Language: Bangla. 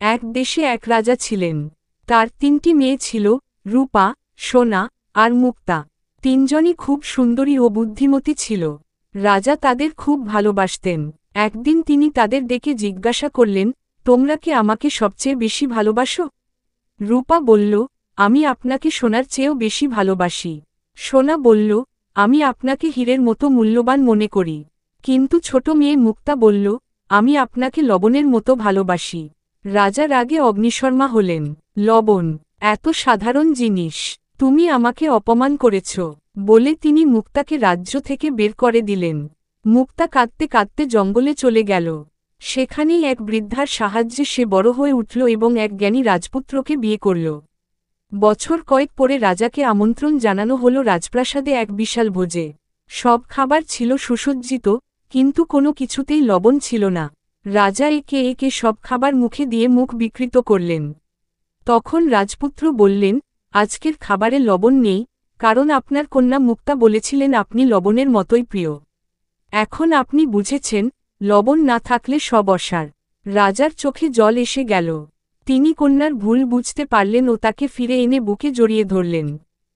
এক দেশে এক রাজা ছিলেন। তার 3টি মেয়ে ছিল, রূপা, সোনা আর মুক্তা। তিনজনই খুব সুন্দরী ও বুদ্ধিমতী ছিল। রাজা তাদের খুব ভালোবাসতেন। একদিন তিনি তাদের ডেকে জিজ্ঞাসা করলেন, তোমরা কি আমাকে সবচেয়ে বেশি ভালোবাসো? রূপা বলল, আমি আপনাকে সোনার চেয়েও বেশি ভালোবাসি। সোনা বলল, আমি আপনাকে হীরের মতো মূল্যবান মনে করি। কিন্তু ছোট মেয়ে মুক্তা বলল, আমি আপনাকে লবণের মতো ভালোবাসি। রাজা রাগে অগ্নিশর্মা হলেন। লবণ, এত সাধারণ জিনিস, তুমি আমাকে অপমান করেছ বলে তিনি মুক্তাকে রাজ্য থেকে বের করে দিলেন। মুক্তা কাঁদতে কাঁদতে জঙ্গলে চলে গেল। সেখানেই এক বৃদ্ধার সাহায্যে সে বড় হয়ে উঠল এবং এক জ্ঞানী রাজপুত্রকে বিয়ে করল। বছর কয়েক পরে রাজাকে আমন্ত্রণ জানানো হল রাজপ্রাসাদে এক বিশাল ভোজে। সব খাবার ছিল সুসজ্জিত, কিন্তু কোনো কিছুতেই লবণ ছিল না। রাজা একে একে সব খাবার মুখে দিয়ে মুখ বিকৃত করলেন। তখন রাজপুত্র বললেন, আজকের খাবারে লবণ নেই, কারণ আপনার কন্যা মুক্তা বলেছিলেন আপনি লবণের মতোই প্রিয়। এখন আপনি বুঝেছেন, লবণ না থাকলে সব অসার। রাজার চোখে জল এসে গেল। তিনি কন্যার ভুল বুঝতে পারলেন ও তাকে ফিরে এনে বুকে জড়িয়ে ধরলেন।